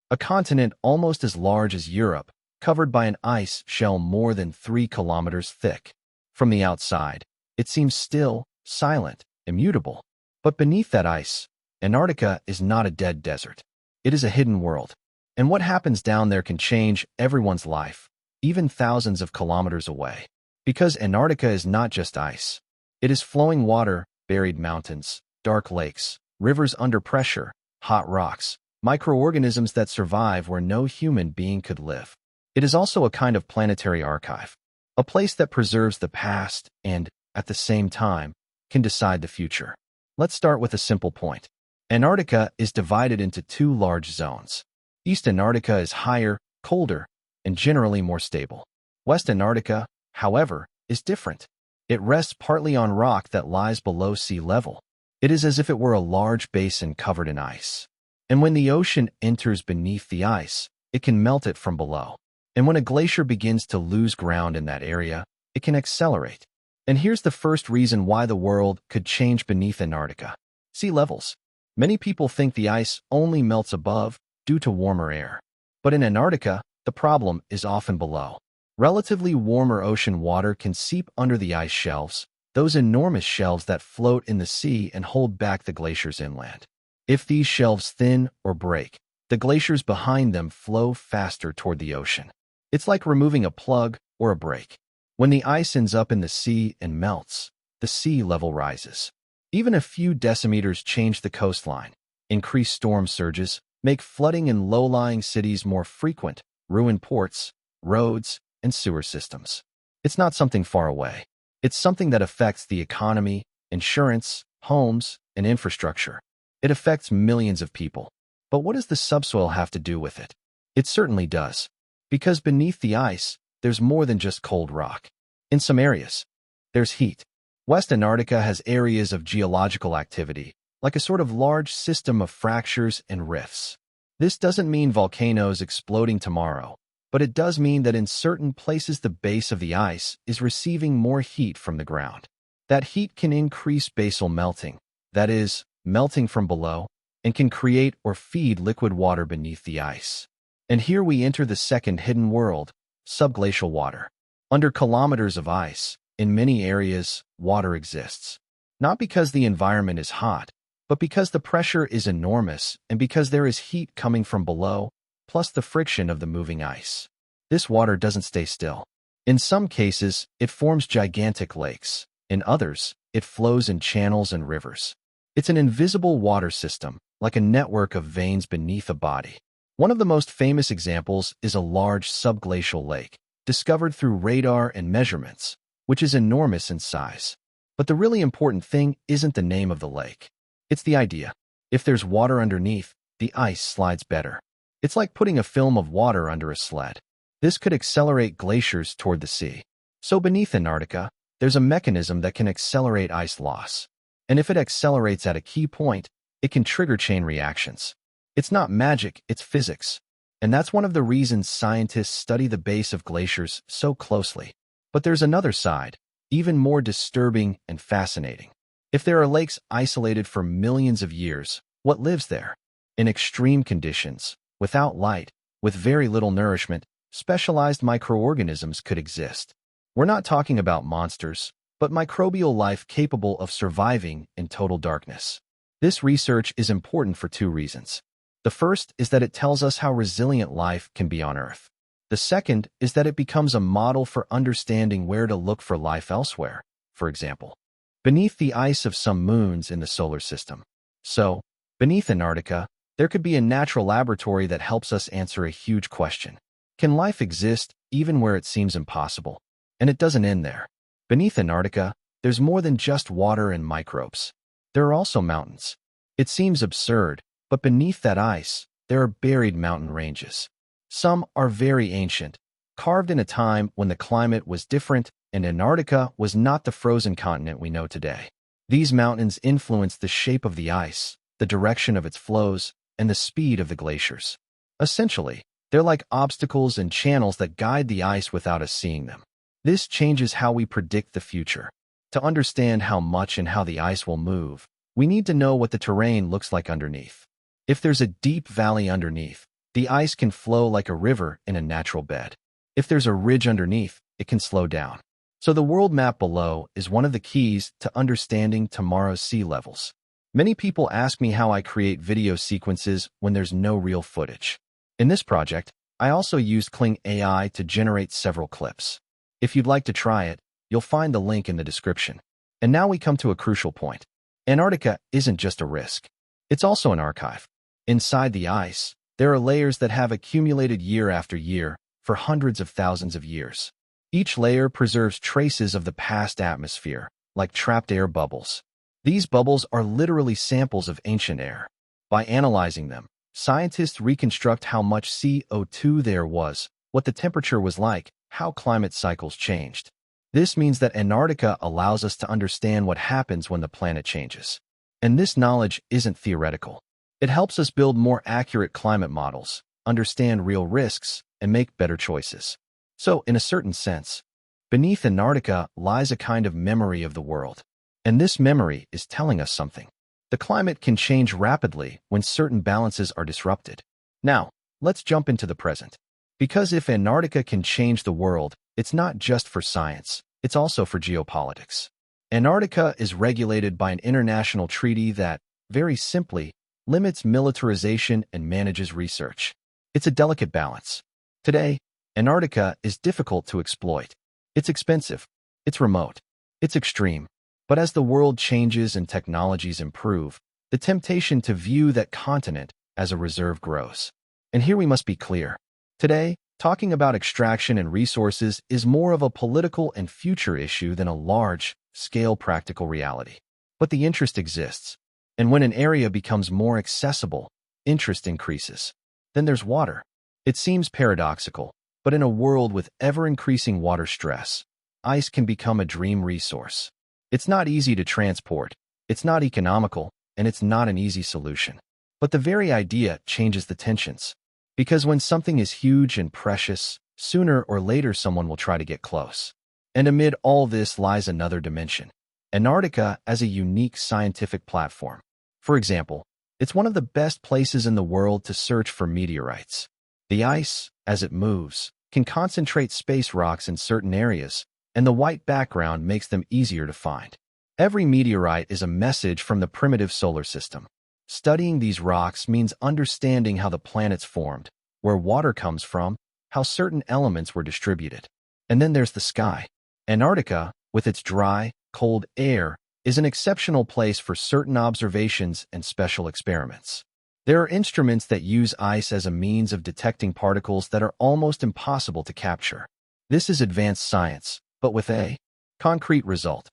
a continent almost as large as Europe, covered by an ice shell more than 3 kilometers thick. From the outside, it seems still, silent, immutable. But beneath that ice, Antarctica is not a dead desert. It is a hidden world. And what happens down there can change everyone's life, even thousands of kilometers away. Because Antarctica is not just ice. It is flowing water, buried mountains, dark lakes, rivers under pressure, hot rocks, microorganisms that survive where no human being could live. It is also a kind of planetary archive, a place that preserves the past and, at the same time, can decide the future. Let's start with a simple point. Antarctica is divided into 2 large zones. East Antarctica is higher, colder, and generally more stable. West Antarctica, however, is different. It rests partly on rock that lies below sea level. It is as if it were a large basin covered in ice. And when the ocean enters beneath the ice, it can melt it from below. And when a glacier begins to lose ground in that area, it can accelerate. And here's the first reason why the world could change beneath Antarctica. Sea levels. Many people think the ice only melts above due to warmer air. But in Antarctica, the problem is often below. Relatively warmer ocean water can seep under the ice shelves, those enormous shelves that float in the sea and hold back the glaciers inland. If these shelves thin or break, the glaciers behind them flow faster toward the ocean. It's like removing a plug or a brake. When the ice ends up in the sea and melts, the sea level rises. Even a few decimeters change the coastline, increase storm surges, make flooding in low-lying cities more frequent, ruin ports, roads, and sewer systems. It's not something far away. It's something that affects the economy, insurance, homes, and infrastructure. It affects millions of people. But what does the subsoil have to do with it? It certainly does. Because beneath the ice, there's more than just cold rock. In some areas, there's heat. West Antarctica has areas of geological activity, like a sort of large system of fractures and rifts. This doesn't mean volcanoes exploding tomorrow, but it does mean that in certain places the base of the ice is receiving more heat from the ground. That heat can increase basal melting, that is, melting from below, and can create or feed liquid water beneath the ice. And here we enter the second hidden world, subglacial water. Under kilometers of ice, in many areas, water exists. Not because the environment is hot, but because the pressure is enormous and because there is heat coming from below, plus the friction of the moving ice. This water doesn't stay still. In some cases, it forms gigantic lakes. In others, it flows in channels and rivers. It's an invisible water system, like a network of veins beneath a body. One of the most famous examples is a large subglacial lake, discovered through radar and measurements, which is enormous in size. But the really important thing isn't the name of the lake. It's the idea. If there's water underneath, the ice slides better. It's like putting a film of water under a sled. This could accelerate glaciers toward the sea. So beneath Antarctica, there's a mechanism that can accelerate ice loss. And if it accelerates at a key point, it can trigger chain reactions. It's not magic, it's physics. And that's one of the reasons scientists study the base of glaciers so closely. But there's another side, even more disturbing and fascinating. If there are lakes isolated for millions of years, what lives there? In extreme conditions, without light, with very little nourishment, specialized microorganisms could exist. We're not talking about monsters, but microbial life capable of surviving in total darkness. This research is important for 2 reasons. The first is that it tells us how resilient life can be on Earth. The second is that it becomes a model for understanding where to look for life elsewhere, for example, beneath the ice of some moons in the solar system. So, beneath Antarctica, there could be a natural laboratory that helps us answer a huge question. Can life exist even where it seems impossible? And it doesn't end there. Beneath Antarctica, there's more than just water and microbes. There are also mountains. It seems absurd, but beneath that ice, there are buried mountain ranges. Some are very ancient, carved in a time when the climate was different and Antarctica was not the frozen continent we know today. These mountains influence the shape of the ice, the direction of its flows, and the speed of the glaciers. Essentially, they're like obstacles and channels that guide the ice without us seeing them. This changes how we predict the future. To understand how much and how the ice will move, we need to know what the terrain looks like underneath. If there's a deep valley underneath, The ice can flow like a river in a natural bed. If there's a ridge underneath, it can slow down. So the world map below is one of the keys to understanding tomorrow's sea levels. Many people ask me how I create video sequences when there's no real footage. In this project, I also used Kling AI to generate several clips. If you'd like to try it, you'll find the link in the description. And now we come to a crucial point. Antarctica isn't just a risk. It's also an archive. Inside the ice, there are layers that have accumulated year after year for hundreds of thousands of years. Each layer preserves traces of the past atmosphere, like trapped air bubbles. These bubbles are literally samples of ancient air. By analyzing them, scientists reconstruct how much CO2 there was, what the temperature was like, how climate cycles changed. This means that Antarctica allows us to understand what happens when the planet changes. And this knowledge isn't theoretical. It helps us build more accurate climate models, understand real risks, and make better choices. So, in a certain sense, beneath Antarctica lies a kind of memory of the world. And this memory is telling us something. The climate can change rapidly when certain balances are disrupted. Now, let's jump into the present. Because if Antarctica can change the world, it's not just for science, it's also for geopolitics. Antarctica is regulated by an international treaty that, very simply, limits militarization and manages research. It's a delicate balance. Today, Antarctica is difficult to exploit. It's expensive. It's remote. It's extreme. But as the world changes and technologies improve, the temptation to view that continent as a reserve grows. And here we must be clear. Today, talking about extraction and resources is more of a political and future issue than a large-scale practical reality. But the interest exists. And when an area becomes more accessible, interest increases. Then there's water. It seems paradoxical, but in a world with ever-increasing water stress, ice can become a dream resource. It's not easy to transport, it's not economical, and it's not an easy solution. But the very idea changes the tensions. Because when something is huge and precious, sooner or later someone will try to get close. And amid all this lies another dimension. Antarctica as a unique scientific platform. For example, it's one of the best places in the world to search for meteorites. The ice, as it moves, can concentrate space rocks in certain areas, and the white background makes them easier to find. Every meteorite is a message from the primitive solar system. Studying these rocks means understanding how the planets formed, where water comes from, how certain elements were distributed. And then there's the sky. Antarctica, with its dry, cold air, is an exceptional place for certain observations and special experiments. There are instruments that use ice as a means of detecting particles that are almost impossible to capture. This is advanced science, but with a concrete result.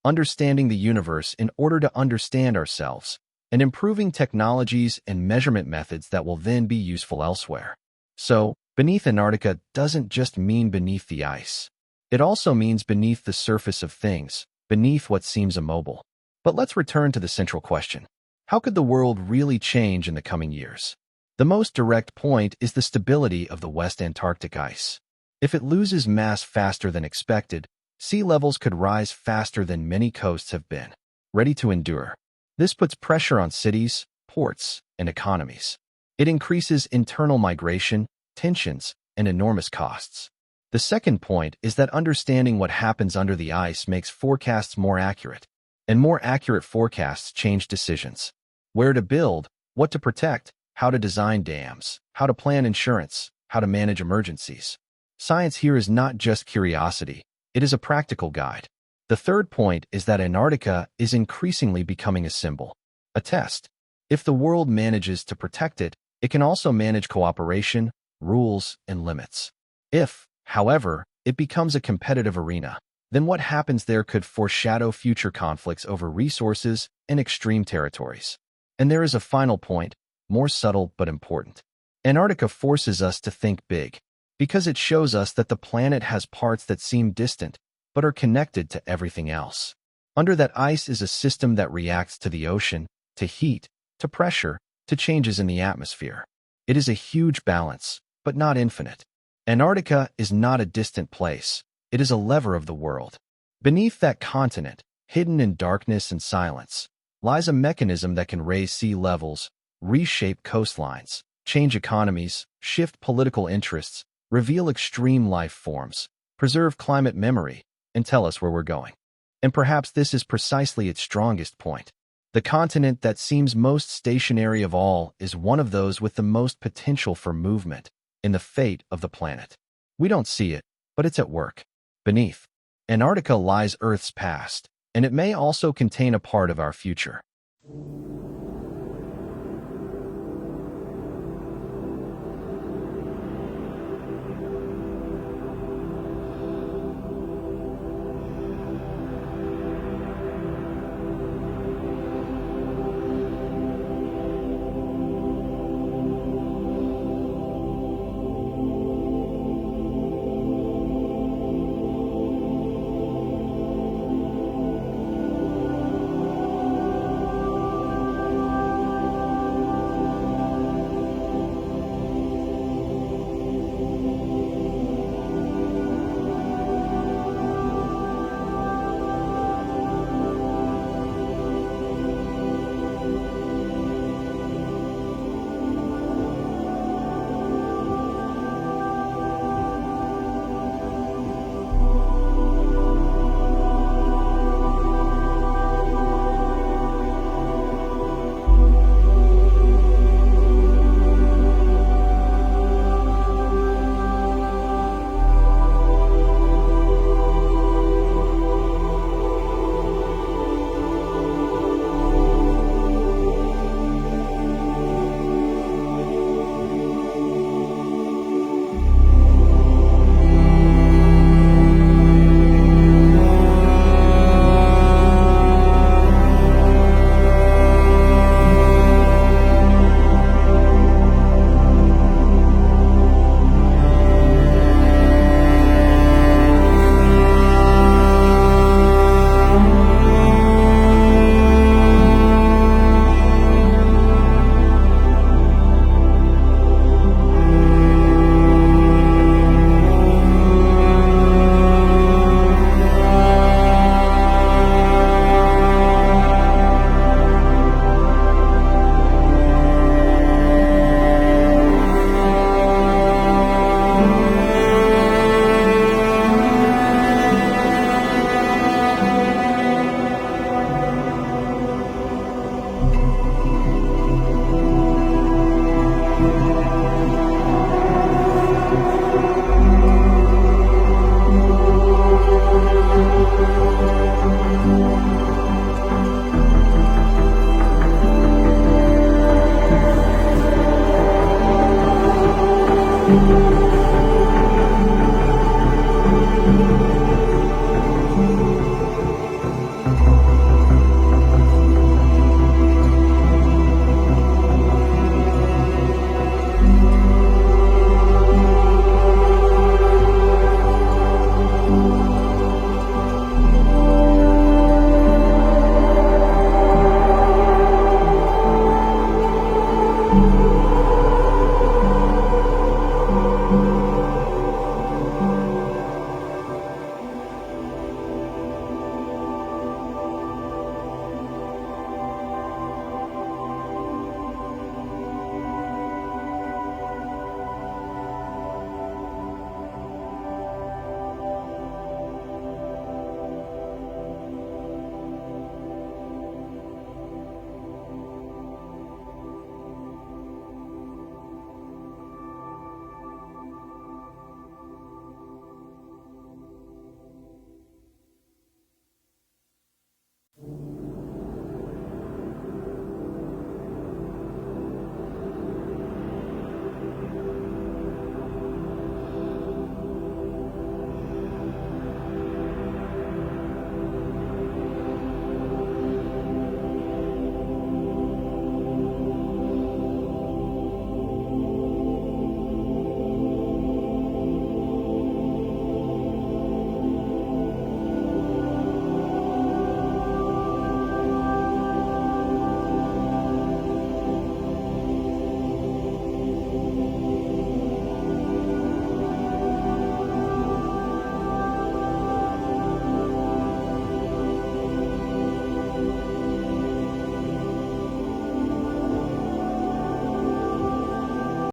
Understanding the universe in order to understand ourselves, and improving technologies and measurement methods that will then be useful elsewhere. So, beneath Antarctica doesn't just mean beneath the ice. It also means beneath the surface of things, beneath what seems immobile. But let's return to the central question. How could the world really change in the coming years? The most direct point is the stability of the West Antarctic ice. If it loses mass faster than expected, sea levels could rise faster than many coasts have been ready to endure. This puts pressure on cities, ports, and economies. It increases internal migration, tensions, and enormous costs. The second point is that understanding what happens under the ice makes forecasts more accurate, and more accurate forecasts change decisions. Where to build, what to protect, how to design dams, how to plan insurance, how to manage emergencies. Science here is not just curiosity, it is a practical guide. The third point is that Antarctica is increasingly becoming a symbol, a test. If the world manages to protect it, it can also manage cooperation, rules, and limits. If, however, it becomes a competitive arena, then what happens there could foreshadow future conflicts over resources and extreme territories. And there is a final point, more subtle but important. Antarctica forces us to think big, because it shows us that the planet has parts that seem distant, but are connected to everything else. Under that ice is a system that reacts to the ocean, to heat, to pressure, to changes in the atmosphere. It is a huge balance, but not infinite. Antarctica is not a distant place. It is a lever of the world. Beneath that continent, hidden in darkness and silence, lies a mechanism that can raise sea levels, reshape coastlines, change economies, shift political interests, reveal extreme life forms, preserve climate memory, and tell us where we're going. And perhaps this is precisely its strongest point. The continent that seems most stationary of all is one of those with the most potential for movement in the fate of the planet. We don't see it, but it's at work. Beneath Antarctica lies Earth's past, and it may also contain a part of our future.